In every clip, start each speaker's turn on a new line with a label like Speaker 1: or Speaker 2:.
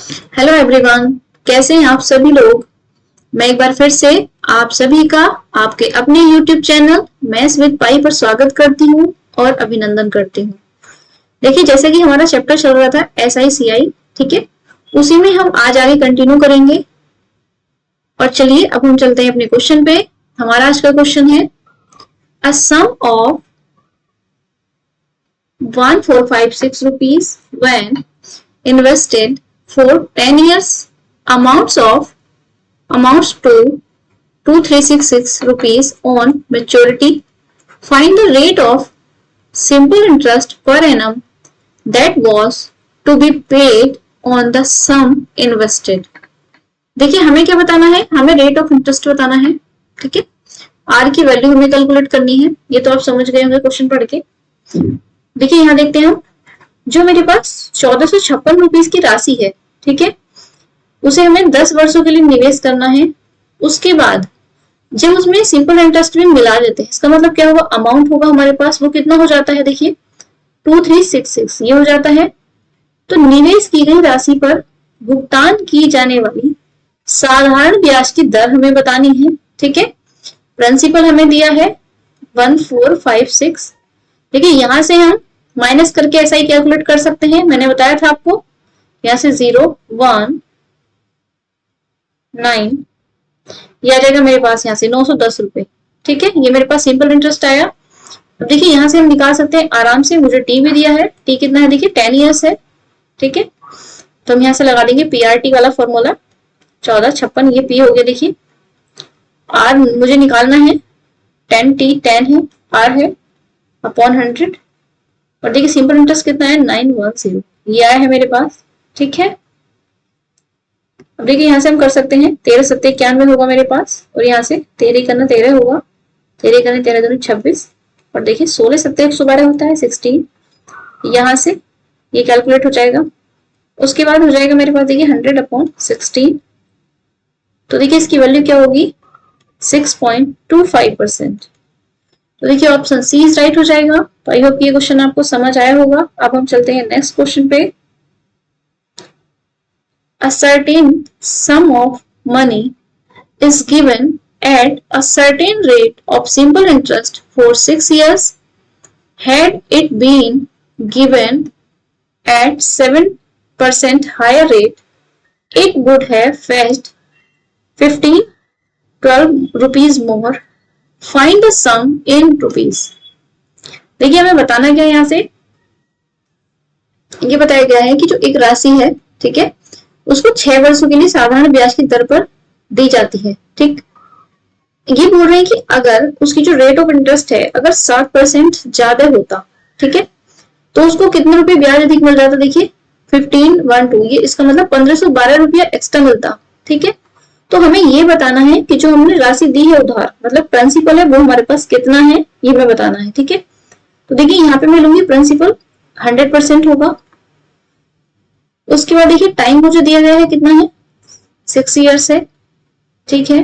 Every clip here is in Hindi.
Speaker 1: हेलो एवरीवन, कैसे हैं आप सभी लोग। मैं एक बार फिर से आप सभी का आपके अपने YouTube चैनल मैथ्स विद पाई पर स्वागत करती हूँ और अभिनंदन करती हूँ। देखिए, जैसे कि हमारा चैप्टर चल रहा था SICI, ठीक है, उसी में हम आज आगे कंटिन्यू करेंगे। और चलिए अब हम चलते हैं अपने क्वेश्चन पे। हमारा आज का क्वेश्चन है अ सम of 1456 rupees when invested for 10 years amounts to 2366 rupees on maturity. Find the rate of simple interest per annum that was to be paid on the sum invested. देखिए, हमें क्या बताना है, हमें रेट ऑफ इंटरेस्ट बताना है। ठीक है, आर की वैल्यू हमें कैलकुलेट करनी है। ये तो आप समझ गए होंगे क्वेश्चन पढ़ के। देखिए, यहाँ देखते हैं हम, जो मेरे पास 1456 रुपीज की राशि है, ठीक है, उसे हमें 10 वर्षों के लिए निवेश करना है। उसके बाद जब उसमें सिंपल इंटरेस्ट भी मिला देते हैं, इसका मतलब क्या होगा, अमाउंट होगा हमारे पास, वो कितना हो जाता है, देखिए 2366 ये हो जाता है। तो निवेश की गई राशि पर भुगतान की जाने वाली साधारण ब्याज की दर हमें बतानी है। ठीक है, प्रिंसिपल हमें दिया है 1456। देखिए, यहां से हम माइनस करके ऐसा ही कैलकुलेट कर सकते हैं, मैंने बताया था आपको। यहां से 0 1 9 ये आ जाएगा मेरे पास यहाँ से 910 रुपए। ठीक है, ये मेरे पास सिंपल इंटरेस्ट आया। अब देखिए, यहाँ से हम निकाल सकते हैं आराम से। मुझे टी भी दिया है, टी कितना है, देखिए 10 ईयर्स है। ठीक है, तो हम यहाँ से लगा देंगे पीआरटी वाला फॉर्मूला 1456, ये पी हो गया। देखिए, आर मुझे निकालना है, 10T 10 है, आर है अपॉन 100। और देखिए सिंपल इंटरेस्ट कितना है, 910, ये आया है मेरे पास। ठीक है, अब देखिए यहाँ से हम कर सकते हैं, 13 सत्ते 91 होगा मेरे पास, और यहाँ से 13 करना 13 होगा, 13 करना 13 दूनी 26, और देखिए 16 सत्ते 112 होता है 16। यहाँ से ये कैलकुलेट हो जाएगा। उसके बाद हो जाएगा मेरे पास, देखिए 100/16। तो देखिए इसकी वैल्यू क्या होगी, 6.25%। तो देखिए ऑप्शन सी इज राइट हो जाएगा। तो आई होप ये क्वेश्चन आपको समझ आया होगा। अब हम चलते हैं नेक्स्ट क्वेश्चन पे। A certain sum of money is given at a certain rate of simple interest for 6 years. Had it been given at 7% higher rate, it would have fetched 12 rupees more. Find the sum in rupees. देखिए, हमें बताना क्या है, यहाँ से ये बताया गया है कि जो एक राशि है, ठीक है, उसको 6 वर्षों के लिए साधारण ब्याज की दर पर दी जाती है। ठीक, ये बोल रहे हैं कि अगर उसकी जो रेट ऑफ इंटरेस्ट है, अगर 7% ज्यादा होता, ठीक है, तो उसको कितने रुपए ब्याज अधिक मिल जाता, देखिए 1512, ये इसका मतलब 1512 रुपया एक्स्ट्रा मिलता। ठीक है, तो हमें ये बताना है कि जो हमने राशि दी है उधार, मतलब प्रिंसिपल है, वो हमारे पास कितना है, ये हमें बताना है। ठीक है, तो देखिए यहाँ पे मैं लूंगी प्रिंसिपल 100% होगा। उसके बाद देखिए टाइम मुझे दिया गया है, कितना है, 6 ईयर्स है। ठीक है,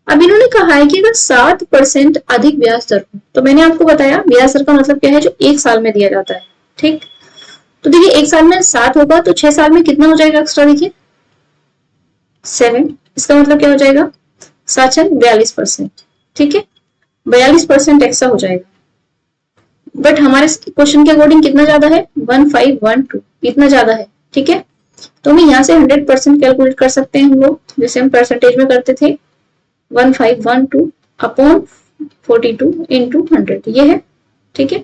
Speaker 1: अब इन्होंने कहा है कि अगर 7% अधिक ब्याज दर हो, तो मैंने आपको बताया ब्याज दर का मतलब क्या है, जो 1 साल में दिया जाता है। ठीक, तो देखिए 1 साल में 7 होगा, तो 6 साल में कितना हो जाएगा एक्स्ट्रा, देखिए 7। इसका मतलब क्या हो जाएगा, 42%। ठीक है, 42% एक्स्ट्रा हो जाएगा। बट हमारे क्वेश्चन के अकॉर्डिंग कितना ज्यादा है, 1512, इतना ज्यादा है। ठीक है, तो हम यहाँ से 100% कैलकुलेट कर सकते हैं हम लोग, जैसे हम परसेंटेज में करते थे, 1512 अपॉन 42 इंटू 100, ये है। ठीक है,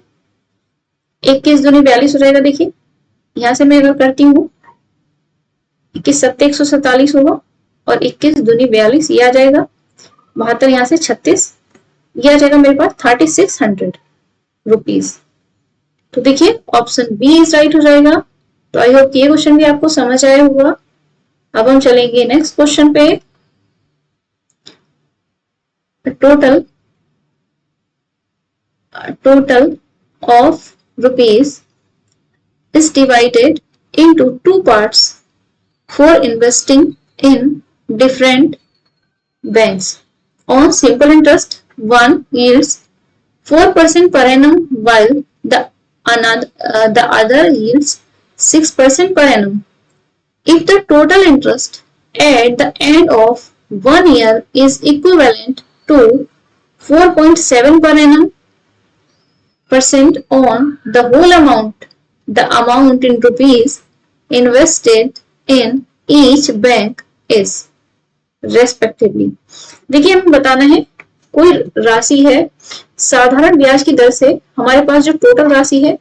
Speaker 1: 21 दूनी 42 हो जाएगा। देखिए यहाँ से मैं अगर करती हूँ, 21 सत्ते 147 होगा, और 21 दूनी 42, ये आ जाएगा 72, यहाँ से 36, ये आ जाएगा मेरे पास 3600 रुपीज। तो देखिए ऑप्शन बी इज राइट हो जाएगा। तो आई होप ये क्वेश्चन भी आपको समझ आया होगा। अब हम चलेंगे नेक्स्ट क्वेश्चन पे। total of rupees is divided into 2 parts for investing in different banks on simple interest. One yields 4% per annum while the other yields 6% per annum. If the total interest at the end of 1 year is equivalent to 4.7 per annum percent on the whole amount, the amount in rupees invested in each bank is respectively. देखिए हमें बताना है कोई राशि है साधारण ब्याज की दर से, हमारे पास जो टोटल राशि है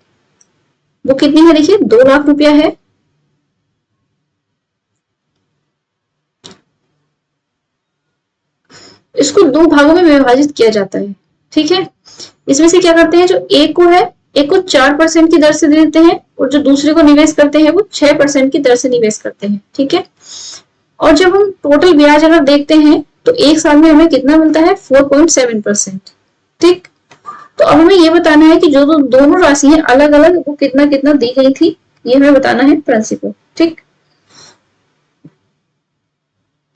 Speaker 1: वो कितनी है, देखिए 2 लाख रुपया है। इसको 2 भागों में विभाजित किया जाता है, ठीक है। इसमें से क्या करते हैं, जो एक को 4% की दर से दे देते हैं और जो दूसरे को निवेश करते हैं वो 6% की दर से निवेश करते हैं, ठीक है। और जब हम टोटल ब्याज अगर देखते हैं तो एक साल में हमें कितना मिलता है, 4.7%, ठीक। तो अब हमें ये बताना है कि जो दोनों राशि है अलग अलग वो कितना कितना दी गई थी, ये हमें बताना है प्रिंसिपल, ठीक।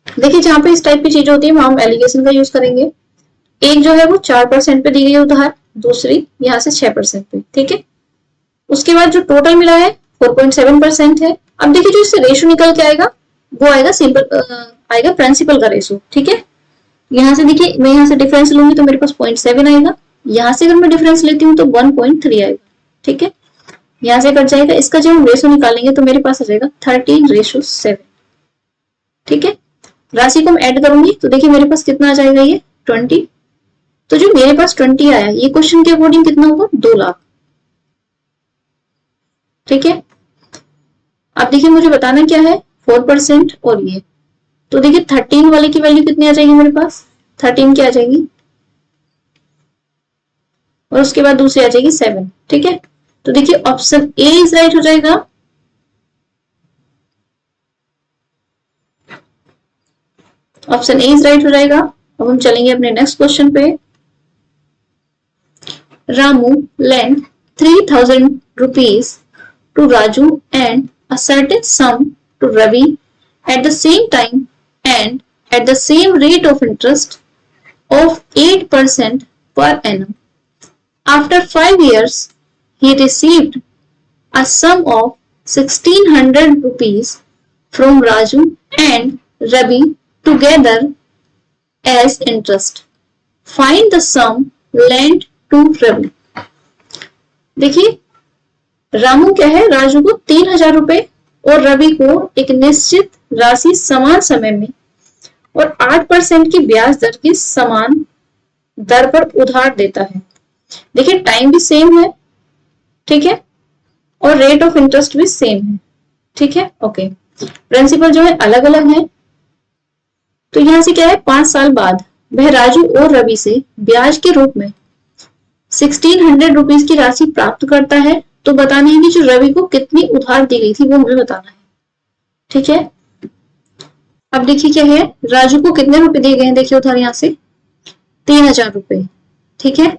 Speaker 1: देखिए जहां पे इस टाइप की चीज होती है वहां हम एलिगेशन का यूज करेंगे। एक जो है वो 4% पे दी गई उधार, दूसरी यहाँ से 6% पे, ठीक है। उसके बाद जो टोटल मिला है 4.7% है। अब देखिए जो इससे रेशो निकल के आएगा वो आएगा सिंपल आएगा प्रिंसिपल का रेशो, ठीक है। यहाँ से देखिए मैं यहाँ से डिफरेंस लूंगी तो मेरे पास 0.7 आएगा, यहाँ से अगर मैं डिफरेंस लेती हूँ तो 1.3 आएगा, ठीक है। यहाँ से कट जाएगा, इसका जब हम रेशो निकालेंगे तो मेरे पास आ जाएगा 13:7, ठीक है। राशि को मैं ऐड करूंगी तो देखिए मेरे पास कितना आ जाएगा, ये 20। तो जो मेरे पास 20 आया ये क्वेश्चन के अकॉर्डिंग कितना होगा, 2 लाख, ठीक है। अब देखिए मुझे बताना क्या है, 4% और ये, तो देखिए 13 वाले की वैल्यू कितनी आ जाएगी मेरे पास, 13 की आ जाएगी और उसके बाद दूसरी आ जाएगी 7, ठीक है। तो देखिए ऑप्शन ए इज राइट हो जाएगा। ऑप्शन ए इज राइट हो जाएगा। अब हम चलेंगे अपने नेक्स्ट क्वेश्चन पे। Ramu lent 3,000 rupees to Raju and a certain sum to Ravi at the same time and at the same rate of interest of 8% per annum. After 5 years, he received a sum of 1,600 rupees from Raju and Ravi together as interest. Find the sum lent to Ravi. देखिए रामू क्या है, राजू को 3,000 रुपए और रवि को एक निश्चित राशि समान समय में और 8% की ब्याज दर की समान दर पर उधार देता है। देखिए टाइम भी सेम है, ठीक है, और रेट ऑफ इंटरेस्ट भी सेम है, ठीक है। ओके, प्रिंसिपल जो है अलग अलग है। तो यहां से क्या है, 5 साल बाद वह राजू और रवि से ब्याज के रूप में 1,600 रुपीज की राशि प्राप्त करता है। तो बताना है कि जो रवि को कितनी उधार दी गई थी वो हमें बताना है, ठीक है। अब देखिए क्या है, राजू को कितने रुपए दिए गए हैं, देखिए उधार यहाँ से 3,000 रुपए, ठीक है।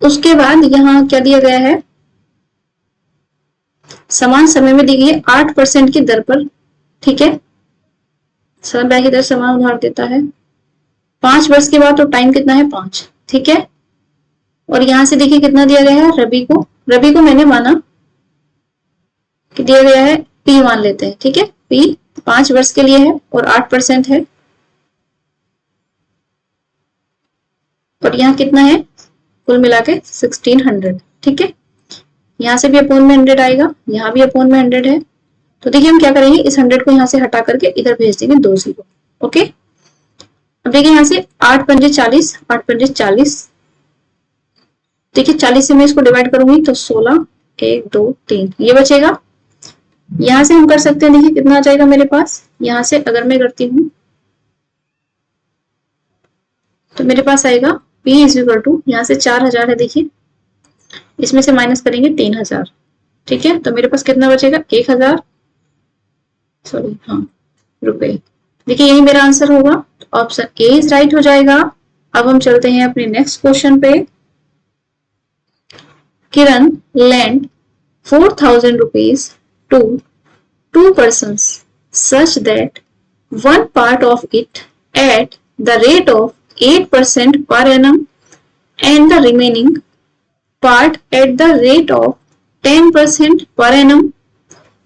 Speaker 1: उसके बाद यहाँ क्या दिया गया है, समान समय में दी गई है 8% की दर पर, ठीक है। समय ब्याज की दर समान उधार देता है 5 वर्ष के बाद, तो टाइम कितना है 5, ठीक है। और यहां से देखिए कितना दिया गया है, रवि को मैंने माना कि दिया गया है P मान लेते हैं, ठीक है। P 5 वर्ष के लिए है और 8% है। और यहाँ कितना है, कुल मिला के 1,600, ठीक है। यहाँ से भी अपॉन में 100 आएगा, यहाँ भी अपॉन में 100 है। तो देखिए हम क्या करेंगे, इस 100 को यहाँ से हटा करके इधर भेज देंगे 2 0, ओके। अब देखिए यहाँ से 8 पंजे 40, 8 पंजे 40, देखिए 40 से मैं इसको डिवाइड करूंगी तो 16, 1 2 3 ये बचेगा। यहां से हम कर सकते हैं, देखिए कितना आ जाएगा मेरे पास, यहां से अगर मैं करती हूं तो मेरे पास आएगा P इज इक्वल टू, यहाँ से 4,000 है, देखिए इसमें से माइनस करेंगे 3,000, ठीक है। तो मेरे पास कितना बचेगा, 1,000 रुपए। देखिए यही मेरा आंसर होगा, ऑप्शन ए इज राइट हो जाएगा। अब हम चलते हैं अपने नेक्स्ट क्वेश्चन पे। Kiran lent 4,000 rupees to 2 persons such that one part of it at the rate of 8% per annum and the remaining part at the rate of 10% per annum.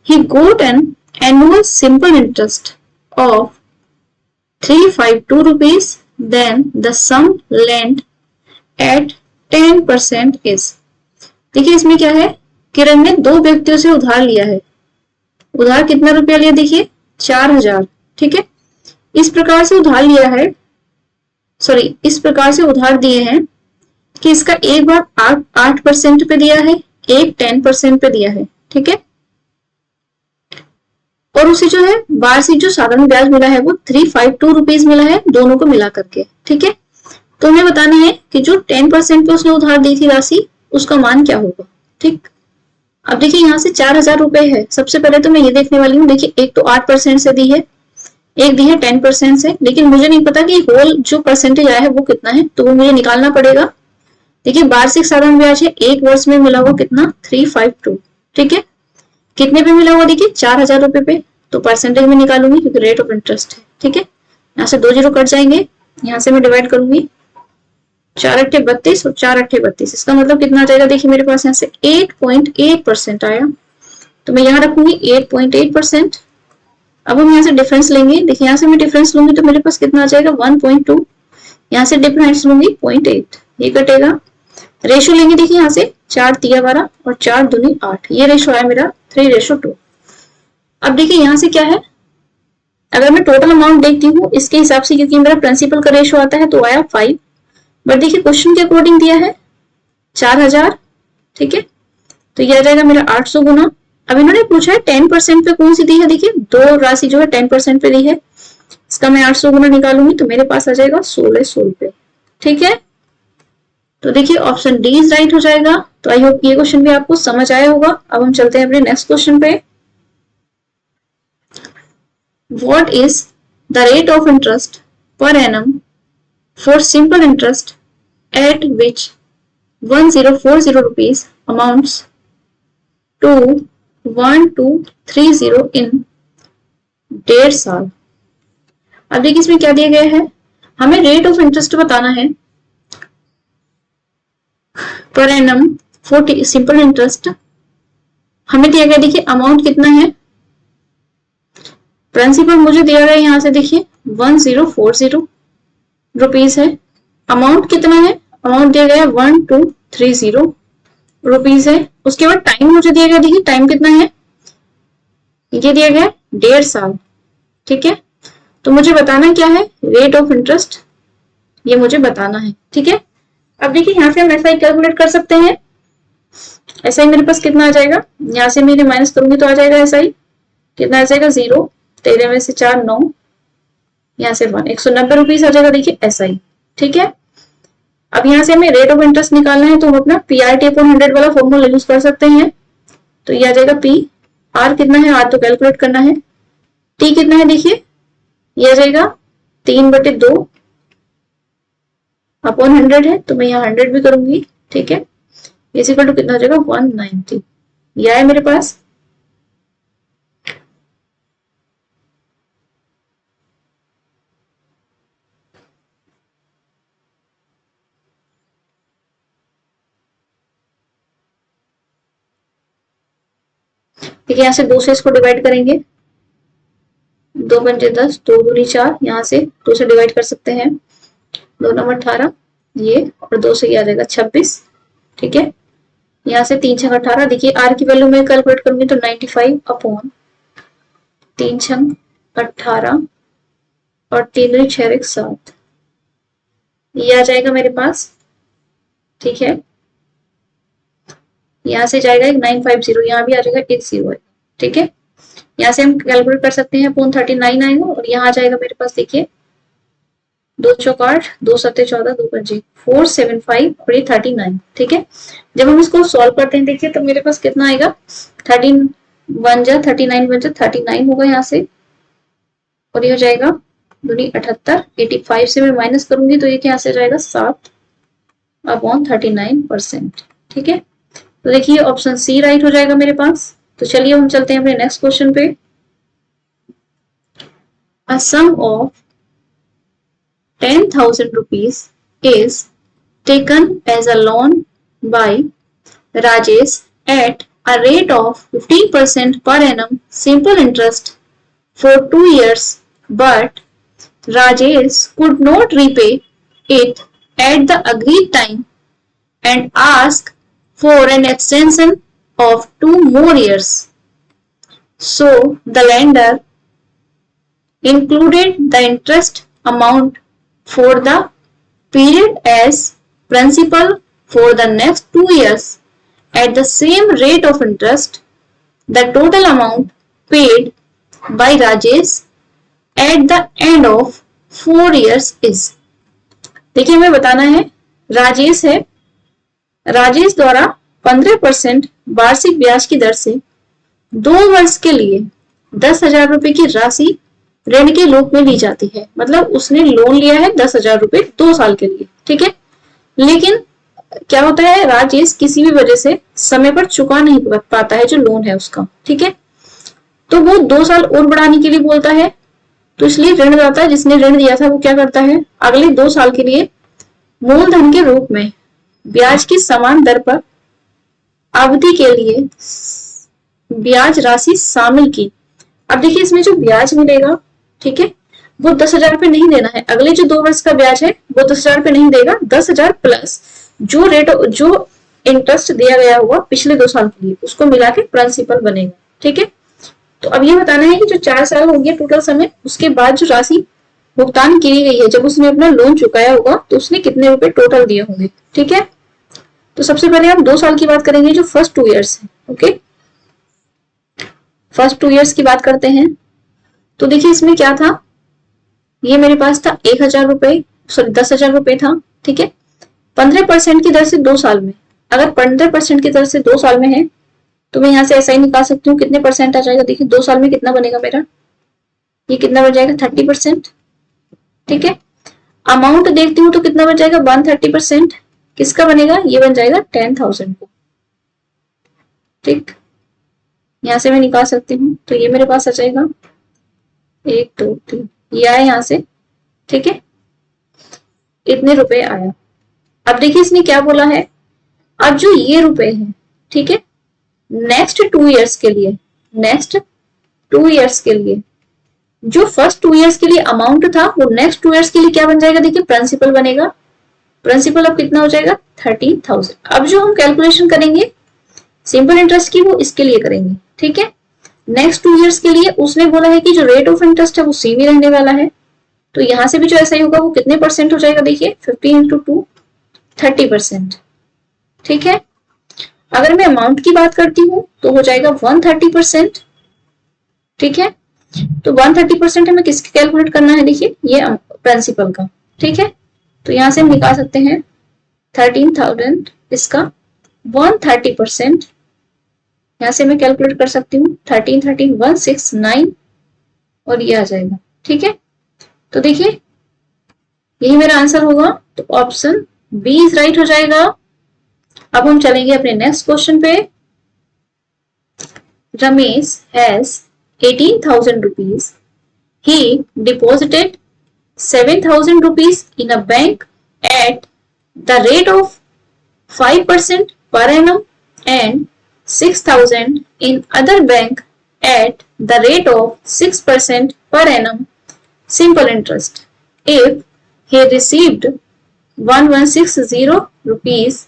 Speaker 1: He got an annual simple interest of 352 rupees, then the sum lent at 10% is। देखिए इसमें क्या है, किरण ने दो व्यक्तियों से उधार लिया है। उधार कितना रुपया लिया, देखिए 4000। ठीक है, इस प्रकार से उधार लिया है, सॉरी इस प्रकार से उधार दिए हैं कि इसका एक बार 8% पे दिया है, एक 10% पे दिया है। ठीक है, और उसे जो है वार्षिक जो साधारण ब्याज मिला है वो 352 रुपीज मिला है, दोनों को मिला करके। ठीक है, तो हमें बताना है कि जो 10% पे उसने उधार दी थी राशि, उसका मान क्या होगा। ठीक, अब देखिए यहाँ से 4000 रुपए है। सबसे पहले तो मैं ये देखने वाली हूँ, देखिए एक तो 8% से दी है, एक दी है 10% से, लेकिन मुझे नहीं पता कि होल जो परसेंटेज आया है वो कितना है, तो वो मुझे निकालना पड़ेगा। देखिए वार्षिक साधारण ब्याज है, एक वर्ष में मिला हुआ कितना 352। ठीक है, कितने पे मिला हुआ, देखिए 4000 रुपए पे, तो परसेंटेज में निकालूंगी क्योंकि रेट ऑफ इंटरेस्ट है। ठीक है, यहाँ से 2 जीरो कट जाएंगे, यहाँ से मैं डिवाइड करूंगी, 4 अट्ठे 32 और 4 अट्ठे 32, इसका मतलब कितना आ जाएगा, देखिए मेरे पास यहाँ से 8.8% आया, तो मैं यहाँ रखूंगी 8.8%। अब हम यहाँ से डिफरेंस लेंगे, देखिए यहाँ से मैं डिफरेंस लूंगी तो मेरे पास कितना आ जाएगा 1.2, यहाँ से डिफरेंस लूंगी 0.8, ये कटेगा। रेशो लेंगे, देखिए यहाँ से 4 तिया 12 और 4 दूनी 8, ये रेशो आया मेरा 3:2। अब देखिए यहाँ से क्या है, अगर मैं टोटल अमाउंट देखती हूँ इसके हिसाब से, क्योंकि मेरा प्रिंसिपल का रेशो आता है तो आया 5, बट देखिए क्वेश्चन के अकॉर्डिंग दिया है 4000। ठीक है, तो ये आ जाएगा मेरा 800 गुना। अब इन्होंने पूछा है 10% पे कौन सी दी है, देखिए दो राशि जो है 10% पे दी है, इसका मैं 800 गुना निकालूंगी तो मेरे पास आ जाएगा 1600 रुपए। ठीक है, तो देखिए ऑप्शन डी इज राइट हो जाएगा। तो आई होप ये क्वेश्चन भी आपको समझ आया होगा। अब हम चलते हैं अपने नेक्स्ट क्वेश्चन पे। What is the rate of interest per annum for simple interest at which 1040 rupees amounts to 1230 in 1.5 साल। अब देखिए इसमें क्या दिया गया है, हमें रेट ऑफ इंटरेस्ट बताना है पर एनम फॉर सिंपल इंटरेस्ट। हमें दिया गया, देखिए अमाउंट कितना है, प्रिंसिपल मुझे दिया गया यहाँ से देखिए 1040 रुपीज है, अमाउंट कितना है, अमाउंट दिया गया 1230 रुपीज है। उसके बाद टाइम मुझे दिया गया, देखिए टाइम कितना है, ये दिया गया 1.5 साल। ठीक है, तो मुझे बताना क्या है, रेट ऑफ इंटरेस्ट, ये मुझे बताना है। ठीक है, अब देखिए यहाँ से हम ऐसा ही कैलकुलेट कर सकते हैं। ऐसा ही मेरे पास कितना आ जाएगा, यहाँ से मेरे माइनस करूंगी तो आ जाएगा ऐसा ही, कितना आ जाएगा 0, 13 में से 4 9, यहाँ से 1, 190 रुपीज आ जाएगा। देखिए ऐसा ही। ठीक है, अब यहाँ से हमें रेट ऑफ इंटरेस्ट निकालना है तो हम अपना PRT अपॉन 100 वाला फॉर्मूला यूज कर सकते हैं। तो ये आ जाएगा P, R कितना है, R तो कैलकुलेट करना है, T कितना है, देखिए ये आ जाएगा 3/2 अपॉन 100 है, तो मैं यहाँ 100 भी करूंगी। ठीक है, इस इक्वल टू कितना हो जाएगा 190, यह है मेरे पास। ठीक है, यहाँ से 2 से इसको डिवाइड करेंगे, 2 पंजे 10, 2 दूनी 4, यहाँ से 2 से डिवाइड कर सकते हैं, 2 नंबर 18 ये, और 2 से ये आ जाएगा 26। ठीक है, यहाँ से 3 छंग 18, देखिए आर की वैल्यू में कैलकुलेट करूंगी तो 95 अपॉन 3 छंग 18 और 3 6 7, ये आ जाएगा मेरे पास। ठीक है, यहाँ से जाएगा 950, यहाँ भी आ जाएगा 1 0 है। ठीक है, यहाँ से हम कैलकुलेट कर सकते हैं, अपॉन 39 आएगा, और यहाँ आ जाएगा मेरे पास देखिए 2 चौक 8, 2 सत्ते 14, 2 पंजे 475 और ये 39। ठीक है, जब हम इसको सॉल्व करते हैं देखिए तो मेरे पास कितना आएगा, 13 1 जा 39 बन जा 39 होगा यहाँ से, और ये हो जाएगा दूनी 78, 85 से मैं माइनस करूंगी तो ये क्या से जाएगा 7 अपॉन 39%। ठीक है, तो देखिए ऑप्शन सी राइट हो जाएगा मेरे पास। तो चलिए हम चलते हैं अपने नेक्स्ट क्वेश्चन पे। अ सम of 10,000 rupees is taken as a loan by Rajesh at a rate of 15% per annum simple interest for 2 years, but Rajesh could not repay it at the agreed time and asked for an extension of 2 more years. So the lender included the interest amount for the period as principal for the next 2 years at the same rate of interest. The total amount paid by Rajesh at the end of 4 years is. देखिए हमें बताना है राजेश है, राजेश द्वारा 15% वार्षिक ब्याज की दर से 2 वर्ष के लिए 10,000 रुपए की राशि ऋण के रूप में ली जाती है। मतलब उसने लोन लिया है 10,000 रुपए 2 साल के लिए, ठीक है। लेकिन क्या होता है, राजेश किसी भी वजह से समय पर चुका नहीं पाता है जो लोन है उसका, ठीक है। तो वो 2 साल और बढ़ाने के लिए बोलता है। तो इसलिए ऋणदाता जिसने ऋण दिया था वो क्या करता है, अगले 2 साल के लिए मूलधन के रूप में ब्याज की समान दर पर अवधि के लिए ब्याज राशि शामिल की। अब देखिए इसमें जो ब्याज मिलेगा, ठीक है, वो 10,000 रुपए नहीं देना है। अगले जो 2 वर्ष का ब्याज है वो 10,000 रुपए नहीं देगा, 10,000 प्लस जो इंटरेस्ट दिया गया होगा पिछले 2 साल के लिए उसको मिला के प्रिंसिपल बनेगा, ठीक है। तो अब ये बताना है कि जो 4 साल हो गया टोटल समय, उसके बाद जो राशि भुगतान की गई है जब उसने अपना लोन चुकाया होगा तो उसने कितने रुपए टोटल दिए होंगे, ठीक है। तो सबसे पहले हम 2 साल की बात करेंगे जो फर्स्ट 2 इयर्स है, ओके। फर्स्ट 2 इयर्स की बात करते हैं। तो देखिए इसमें क्या था, ये मेरे पास था 1,000 रुपए, सॉरी 10,000 रुपए था, ठीक है। 15% की दर से 2 साल में, अगर 15% की दर से 2 साल में है तो मैं यहाँ से ऐसा ही निकाल सकती हूँ, कितने परसेंट आ जाएगा। देखिए 2 साल में कितना बनेगा मेरा, ये कितना बन जाएगा 30%, ठीक है। अमाउंट देखती हूँ तो कितना बन जाएगा 130%, किसका बनेगा, ये बन जाएगा 10,000 को, ठीक। यहां से मैं निकाल सकती हूँ, तो ये मेरे पास आ जाएगा 1 2 3, ये आया यहाँ से, ठीक है, इतने रुपए आया। अब देखिए इसने क्या बोला है, अब जो ये रुपए है, ठीक है, नेक्स्ट 2 इयर्स के लिए, नेक्स्ट 2 इयर्स के लिए जो फर्स्ट 2 इयर्स के लिए अमाउंट था वो नेक्स्ट 2 इयर्स के लिए क्या बन जाएगा, देखिए प्रिंसिपल बनेगा। प्रिंसिपल अब कितना हो जाएगा 13,000। अब जो हम कैलकुलेशन करेंगे सिंपल इंटरेस्ट की वो इसके लिए करेंगे, ठीक है। नेक्स्ट 2 इयर्स के लिए उसने बोला है कि जो रेट ऑफ इंटरेस्ट है वो सेम ही रहने वाला है, तो यहां से भी जो ऐसा ही होगा वो कितने परसेंट हो जाएगा, देखिए 15 इंटू 2 30%, ठीक है। अगर मैं अमाउंट की बात करती हूँ तो हो जाएगा 130%, ठीक है। तो 130% हमें किसके कैलकुलेट करना है, देखिए ये प्रिंसिपल का, ठीक है। तो यहां से हम निकाल सकते हैं 13,000, इसका 130% यहां से मैं कैलकुलेट कर सकती हूँ 169 और ये आ जाएगा, ठीक है। तो देखिए यही मेरा आंसर होगा, तो ऑप्शन बी इज राइट हो जाएगा। अब हम चलेंगे अपने नेक्स्ट क्वेश्चन पे। Ramesh has 18,000 rupees. He deposited 7,000 rupees in a bank at the rate of 5% per annum and 6,000 in other bank at the rate of 6% per annum simple interest. If he received 1160 rupees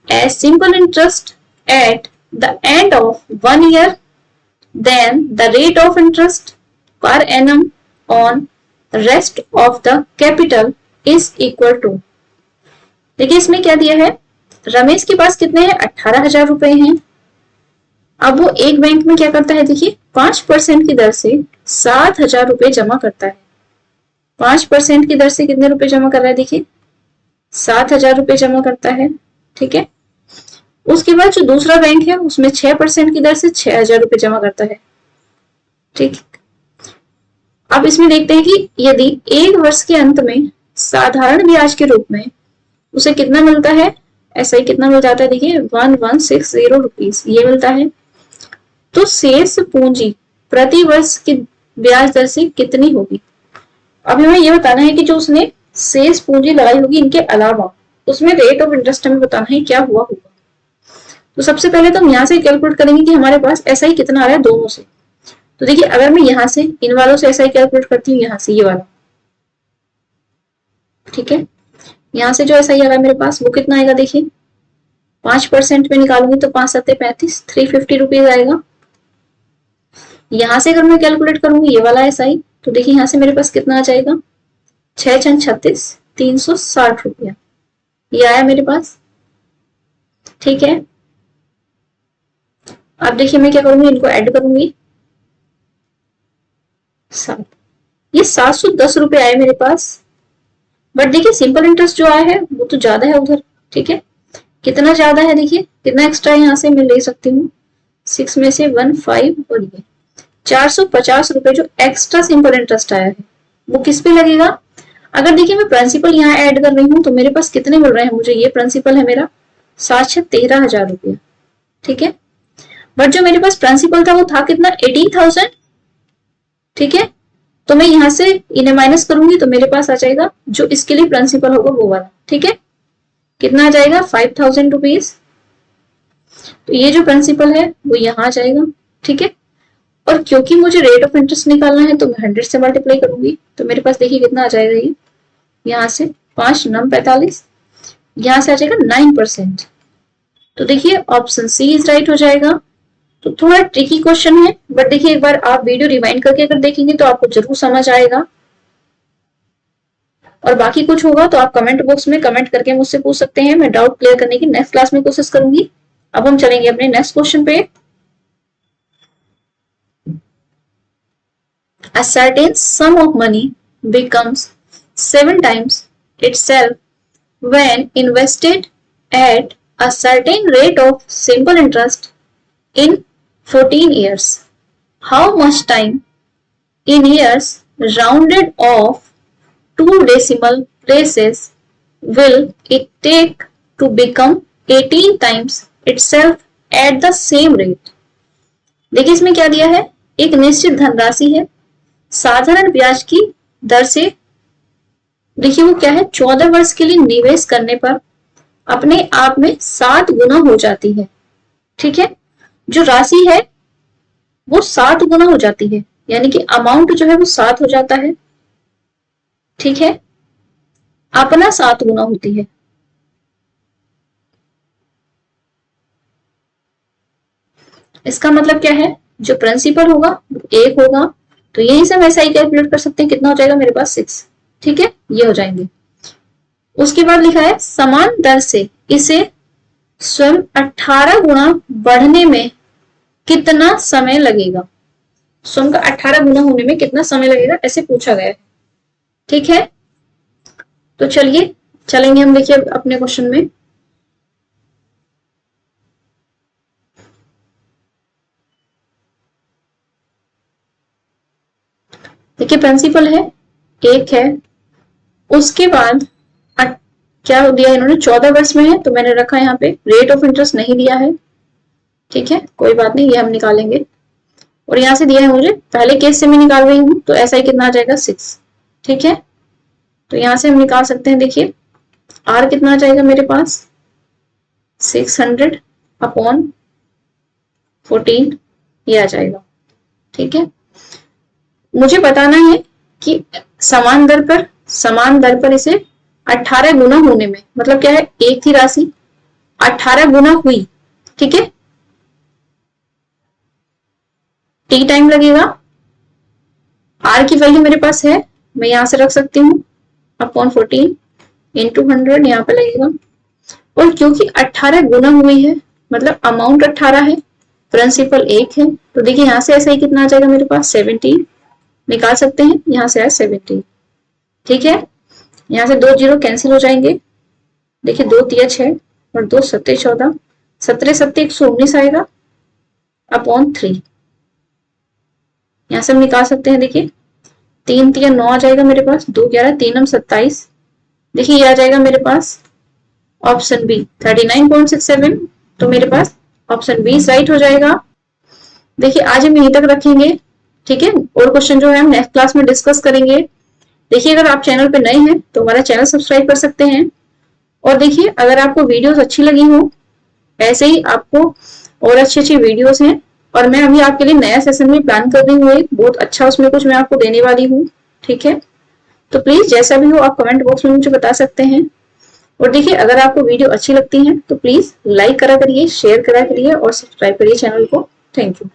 Speaker 1: as simple interest at the end of 1 year, then the rate of interest per annum on rest of the capital is equal to। देखिए इसमें क्या दिया है, रमेश के पास कितने हैं 18,000 रुपए हैं। अब वो एक बैंक में क्या करता है, देखिए 5% की दर से 7,000 रुपए जमा करता है। 5% की दर से कितने रुपए जमा कर रहा है, देखिए 7,000 रुपए जमा करता है, ठीक है। उसके बाद जो दूसरा बैंक है उसमें 6% की दर से 6,000 रुपए जमा करता है, ठीक। अब इसमें देखते हैं कि यदि 1 वर्ष के अंत में साधारण ब्याज के रूप में उसे कितना मिलता है, ऐसा ही कितना मिल जाता है, देखिए 1160 रुपीज ये मिलता है। तो शेष पूंजी प्रति वर्ष की ब्याज दर से कितनी होगी। अब हमें यह बताना है कि जो उसने शेष पूंजी लगाई होगी इनके अलावा उसमें रेट ऑफ इंटरेस्ट हमें बताना है क्या हुआ होगा। तो सबसे पहले तो हम यहाँ से कैलकुलेट करेंगे कि हमारे पास SI कितना आ रहा है दोनों से। तो देखिए अगर मैं यहाँ से इन वालों से SI कैलकुलेट करती हूँ, यहाँ से ये वाला, ठीक है, यहाँ से जो SI आ रहा है मेरे पास वो कितना आएगा, देखिए 5% में निकालूंगी तो 5 7 35, 350 रुपीज आएगा। यहाँ से अगर मैं कैलकुलेट करूंगी ये वाला SI, तो देखिए यहाँ से मेरे पास कितना आ जाएगा, 6 6 36, 360 रुपया ये आया मेरे पास, ठीक है। अब देखिए मैं क्या करूंगी, इनको ऐड करूंगी, 7, ये 710 रुपये आए मेरे पास। बट देखिए सिंपल इंटरेस्ट जो आया है वो तो ज्यादा है उधर, ठीक है, कितना ज्यादा है, देखिए कितना एक्स्ट्रा यहाँ से मैं ले सकती हूँ, 6 में से 1 5 और ये 450 रुपए जो एक्स्ट्रा सिंपल इंटरेस्ट आया है वो किस पे लगेगा। अगर देखिए मैं प्रिंसिपल यहाँ ऐड कर रही हूँ तो मेरे पास कितने मिल रहे हैं मुझे, ये प्रिंसिपल है मेरा 13,000 रुपया, ठीक है। बट जो मेरे पास प्रिंसिपल था वो था कितना, 18,000, ठीक है। तो मैं यहाँ से इन्हें माइनस करूंगी तो मेरे पास आ जाएगा जो इसके लिए प्रिंसिपल होगा वो वाला, ठीक है, कितना आ जाएगा 5,000 रुपीज। तो ये जो प्रिंसिपल है वो यहाँ आ जाएगा, ठीक है। और क्योंकि मुझे रेट ऑफ इंटरेस्ट निकालना है तो मैं 100 से मल्टीप्लाई करूंगी तो मेरे पास देखिए कितना आ जाएगा, ये यहाँ से 5 9 45, यहाँ से आ जाएगा 9%। तो देखिए ऑप्शन सी इज राइट हो जाएगा। तो थोड़ा ट्रिकी क्वेश्चन है, बट देखिए एक बार आप वीडियो रिवाइंड करके अगर देखेंगे तो आपको जरूर समझ आएगा। और बाकी कुछ होगा तो आप कमेंट बॉक्स में कमेंट करके मुझसे पूछ सकते हैं, मैं डाउट क्लियर करने की नेक्स्ट क्लास में कोशिश करूंगी। अब हम चलेंगे अपने नेक्स्ट क्वेश्चन पे। A certain sum of money becomes 7 times itself when invested at a certain rate of simple interest in 14 years. How much time in years rounded off 2 decimal places will it take to become 18 times itself at the same rate? देखिए इसमें क्या दिया है, एक निश्चित धनराशि है साधारण ब्याज की दर से, देखिए वो क्या है, 14 वर्ष के लिए निवेश करने पर अपने आप में 7 गुना हो जाती है, ठीक है। जो राशि है वो 7 गुना हो जाती है, यानी कि अमाउंट जो है वो 7 हो जाता है, ठीक है, अपना 7 गुना होती है। इसका मतलब क्या है, जो प्रिंसिपल होगा वो 1 होगा, तो यहीं से हम ऐसा ही कैलकुलेट कर सकते हैं, कितना हो जाएगा मेरे पास 6, ठीक है, ये हो जाएंगे। उसके बाद लिखा है समान दर से इसे स्वयं 18 गुना बढ़ने में कितना समय लगेगा, स्वयं का 18 गुना होने में कितना समय लगेगा, ऐसे पूछा गया है, ठीक है। तो चलिए चलेंगे हम, देखिए अपने क्वेश्चन में। देखिए प्रिंसिपल है 1 है, उसके बाद क्या दिया इन्होंने, 14 वर्ष में है तो मैंने रखा यहाँ पे, रेट ऑफ इंटरेस्ट नहीं दिया है, ठीक है, कोई बात नहीं, ये हम निकालेंगे। और यहाँ से दिया है मुझे, पहले केस से मैं निकाल रही हूँ तो ऐसा ही कितना आ जाएगा 6, ठीक है। तो यहाँ से हम निकाल सकते हैं, देखिए आर कितना आ जाएगा मेरे पास 600 अपॉन 14 ये आ जाएगा, ठीक है। मुझे बताना है कि समान दर पर इसे 18 गुना होने में, मतलब क्या है, एक ही राशि 18 गुना हुई, ठीक है, टी टाइम लगेगा। आर की वैल्यू मेरे पास है, मैं यहां से रख सकती हूँ अपॉन 14 इंटू 100 यहाँ पे लगेगा। और क्योंकि 18 गुना हुई है मतलब अमाउंट 18 है, प्रिंसिपल 1 है, तो देखिए यहाँ से ऐसा ही कितना आ जाएगा मेरे पास 17 निकाल सकते हैं, यहाँ से आया 17, ठीक है। यहाँ से 2 जीरो कैंसिल हो जाएंगे, देखिए 2 तिया 6 और 2 सत्ते 14, 17 सत्ते 119 आएगा अपॉन 3, यहाँ से हम निकाल सकते हैं, देखिए 3 तिया 9 आ जाएगा मेरे पास, 2 11 3 हम 27, देखिए ये आ जाएगा मेरे पास ऑप्शन बी 39.67, तो मेरे पास ऑप्शन बी राइट हो जाएगा। देखिए आज हम यहीं तक रखेंगे, ठीक है, और क्वेश्चन जो है हम नेक्स्ट क्लास में डिस्कस करेंगे। देखिए अगर आप चैनल पे नए हैं तो हमारा चैनल सब्सक्राइब कर सकते हैं, और देखिए अगर आपको वीडियोस अच्छी लगी हो ऐसे ही आपको और अच्छी अच्छी वीडियोस हैं, और मैं अभी आपके लिए नया सेशन भी प्लान कर रही हूँ, बहुत अच्छा उसमें कुछ मैं आपको देने वाली हूँ। ठीक है, तो प्लीज जैसा भी हो आप कमेंट बॉक्स में मुझे बता सकते हैं। और देखिए, अगर आपको वीडियो अच्छी लगती है तो प्लीज लाइक करा करिए, शेयर करा करिए और सब्सक्राइब करिए चैनल को। Thank you.